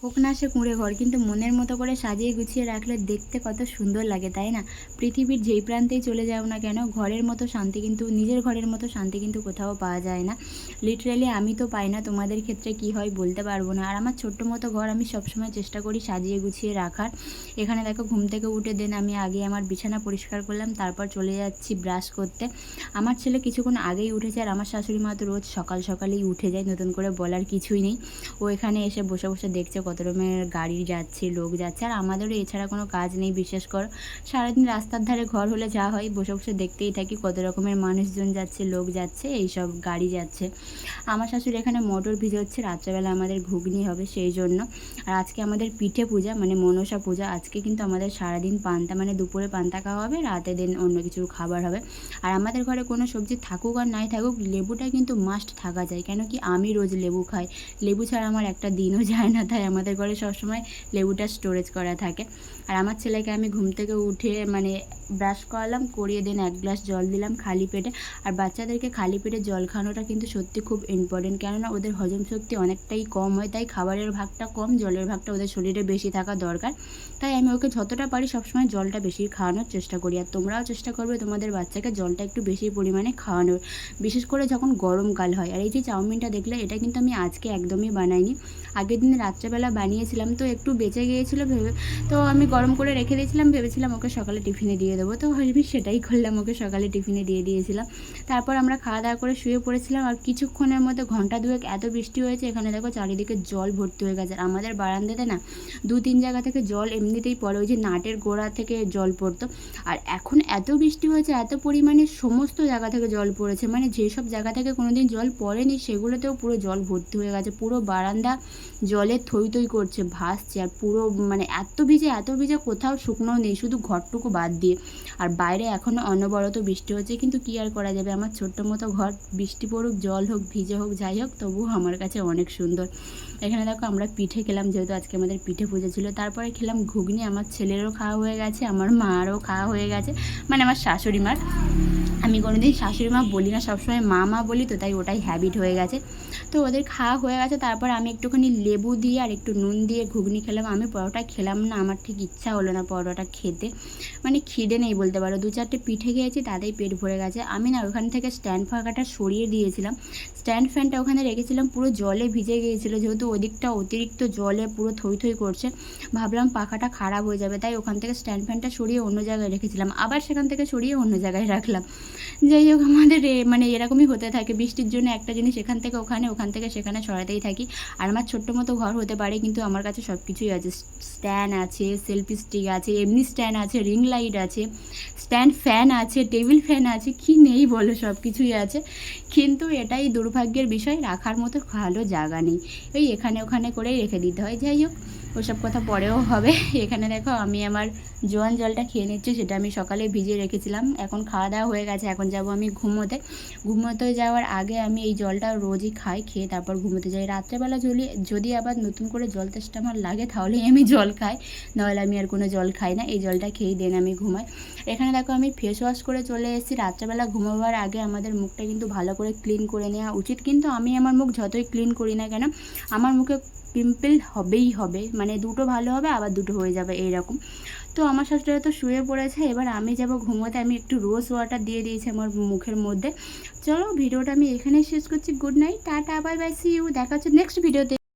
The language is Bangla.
হোক না সে কুঁড়ে ঘর, কিন্তু মনের মতো করে সাজিয়ে গুছিয়ে রাখলে দেখতে কত সুন্দর লাগে, তাই না? পৃথিবীর যেই প্রান্তেই চলে যাও না কেন, ঘরের মতো শান্তি কিন্তু, নিজের ঘরের মতো শান্তি কিন্তু কোথাও পাওয়া যায় না। লিটারেলি আমি তো পাই না, তোমাদের ক্ষেত্রে কি হয় বলতে পারবো না। আর আমার ছোট্ট মতো ঘর আমি সবসময় চেষ্টা করি সাজিয়ে গুছিয়ে রাখার। এখানে দেখো, ঘুম থেকে উঠে দেন আমি আগে আমার বিছানা পরিষ্কার করলাম, তারপর চলে যাচ্ছি ব্রাশ করতে। আমার ছেলে কিছুক্ষণ আগেই উঠেছে, আর আমার শাশুড়ি মা তো রোজ সকাল সকালেই উঠে যায়, নতুন করে বলার কিছুই নেই। ও এখানে এসে বসে বসে দেখছে কত রকমের গাড়ি যাচ্ছে, লোক যাচ্ছে, আর আমাদেরও এছাড়া কোনো কাজ নেই। বিশেষ করে সারাদিন রাস্তার ধারে ঘর হলে যা হয়, বসে বসে দেখতেই থাকি কত রকমের মানুষজন যাচ্ছে, লোক যাচ্ছে, এইসব গাড়ি যাচ্ছে। আমার শাশুড়ি এখানে মটর ভিজোচ্ছে, রাত্রেবেলা আমাদের ঘুগনি হবে সেই জন্য। আর আজকে আমাদের পিঠে পূজা, মানে মনসা পূজা। আজকে কিন্তু আমাদের সারাদিন পান্তা, মানে দুপুরে পান্তা খাওয়া হবে, রাতে দিন অন্য কিছু খাবার হবে। আর আমাদের ঘরে কোনো সবজি থাকুক আর নাই থাকুক, লেবুটা কিন্তু মাস্ট থাকা যায়, কেন কি আমি রোজ লেবু খাই। লেবু ছাড়া আমার একটা দিনও যায় না, তাই আমাদের ঘরে সবসময় লেবুটা স্টোরেজ করা থাকে। আর আমার ছেলেকে আমি ঘুম থেকে উঠে মানে ব্রাশ করালাম, করিয়ে দিন এক গ্লাস জল দিলাম খালি পেটে। আর বাচ্চাদেরকে খালি পেটে জল খাওয়ানোটা কিন্তু সত্যি খুব ইম্পর্টেন্ট, কেননা ওদের হজম শক্তি অনেকটাই কম হয়, তাই খাবারের ভাগটা কম, জলের ভাগটা ওদের শরীরে বেশি থাকা দরকার। তাই আমি ওকে যতটা পারি সবসময় জলটা বেশি খাওয়ানোর চেষ্টা করি। আর তোমরাও চেষ্টা করবে তোমাদের বাচ্চাকে জলটা একটু বেশি পরিমাণে খাওয়ানোর, বিশেষ করে যখন গরমকাল হয়। আর এই যে চাউমিনটা দেখলে, এটা কিন্তু আমি আজকে একদমই বানাইনি, আগের দিন রাত্রেবেলা বানিয়েছিলাম, তো একটু বেঁচে গিয়েছিলো ভেবে, তো আমি গরম করে রেখে দিয়েছিলাম, ভেবেছিলাম ওকে সকালে টিফিনে দিয়ে দেবো। তো আমি সেটাই করলাম, ওকে সকালে টিফিনে দিয়ে দিয়েছিলাম। তারপর আমরা খাওয়া দাওয়া করে শুয়ে পড়েছিলাম। আর কিছুক্ষণের মধ্যে ঘন্টা দুয়েক এত বৃষ্টি হয়েছে, এখানে দেখো চারিদিকে জল ভর্তি হয়ে গেছে। আর আমাদের বারান্দাতে না 2-3 জায়গা থেকে জল এমনিতেই পড়ে, ওই যে নাটের গোড়া থেকে জল পড়তো। আর এখন এত বৃষ্টি হয়েছে, এত পরিমাণে সমস্ত জায়গা থেকে জল পড়েছে, মানে যেসব জায়গা থেকে কোনোদিন জল পড়েনি সেগুলোতেও পুরো জল ভর্তি হয়ে গেছে। পুরো বারান্দা জলে থই থই করছে, ভাসছে। আর পুরো মানে এত ভিজে কোথাও শুকনো নেই, শুধু ঘরটুকু বাদ দিয়ে। আর বাইরে এখনও অনবরত বৃষ্টি হচ্ছে, কিন্তু কী আর করা যাবে, আমার ছোট্ট মতো ঘর, বৃষ্টি পড়ুক, জল হোক, ভিজে হোক, যাই হোক, তবুও আমার কাছে অনেক সুন্দর। এখানে দেখো আমরা পিঠে খেলাম, যেহেতু আজকে আমাদের পিঠে পুজো ছিল। তারপরে খেলাম ঘুগনি, আমার ছেলেরও খাওয়া হয়ে গেছে, আমার মারও খাওয়া হয়ে গেছে, মানে আমার শাশুড়ি মার। আমি কোনোদিন শাশুড়ি মা বলি না, সবসময় মা মা বলি, তো তাই ওটাই হ্যাবিট হয়ে গেছে। তো ওদের খাওয়া হয়ে গেছে, তারপর আমি একটুখানি লেবু দিয়ে আর একটু নুন দিয়ে ঘুগনি খেলাম। আমি পরোটা খেলাম না, আমার ঠিক ইচ্ছা হলো না পরোটা খেতে, মানে খিদে নেই বলতে পারো। 2-4টে পিঠে খেয়েছি, তাতেই পেট ভরে গেছে। আমি না ওখান থেকে স্ট্যান্ড ফাঁকাটা সরিয়ে দিয়েছিলাম, স্ট্যান্ড ফ্যানটা ওখানে রেখেছিলাম, পুরো জলে ভিজে গিয়েছিলো, যেহেতু ওদিকটা অতিরিক্ত জলে পুরো থই থই করছে, ভাবলাম পাখাটা খারাপ হয়ে যাবে, তাই ওখান থেকে স্ট্যান্ড ফ্যানটা সরিয়ে অন্য জায়গায় রেখেছিলাম, আবার সেখান থেকে সরিয়ে অন্য জায়গায় রাখলাম। যাই হোক, আমাদের মানে এরকমই হতে থাকে, বৃষ্টির জন্য একটা জিনিস এখান থেকে ওখানে, ওখান থেকে সেখানে সরাতেই থাকি। আর আমার ছোট্ট মতো ঘর হতে পারে, কিন্তু আমার কাছে সব কিছুই আছে। স্ট্যান্ড আছে, সেলফি স্টিক আছে, এমনি স্ট্যান্ড আছে, রিং লাইট আছে, স্ট্যান্ড ফ্যান আছে, টেবিল ফ্যান আছে, কি নেই বলো, সব কিছুই আছে। কিন্তু এটাই দুর্ভাগ্যের বিষয়, রাখার মতো ভালো জায়গা নেই, ওই এখানে ওখানে করেই রেখে দিতে হয়। যাই হোক, ওসব কথা পরেও হবে। এখানে দেখো আমি আমার জোয়ান জলটা খেয়ে নিচ্ছি, সেটা আমি সকালে ভিজিয়ে রেখেছিলাম। এখন খাওয়া দাওয়া হয়ে গেছে, এখন যাব আমি ঘুমোতে। ঘুমোতে যাওয়ার আগে আমি এই জলটা রোজই খাই, খেয়ে তারপর ঘুমোতে যাই। রাত্রেবেলা যদি আবার নতুন করে জল তেষ্টা আমার লাগে, তাহলেই আমি জল খাই, নাহলে আমি আর কোনো জল খাই না। এই জলটা খেয়েই দেন আমি ঘুমাই। এখানে দেখো আমি ফেস ওয়াশ করে চলে এসেছি। রাত্রেবেলা ঘুমোবার আগে আমাদের মুখটা কিন্তু ভালো করে ক্লিন করে নেওয়া উচিত, কিন্তু আমি আমার মুখ যতই ক্লিন করি না কেন, আমার মুখে পিম্পল হবেই হবে, মানে দুটো ভালো হবে আবার দুটো হয়ে যাবে এইরকম। তো আমার শাশুড়িরা তো শুয়ে পড়েছে, এবার আমি যাব ঘুমোতে। আমি একটু রোজ ওয়াটার দিয়ে দিয়েছি আমার মুখের মধ্যে। চলো, ভিডিওটা আমি এখানেই শেষ করছি। Good night, tata, bye bye, see you, দেখা হচ্ছে নেক্সট ভিডিওতে।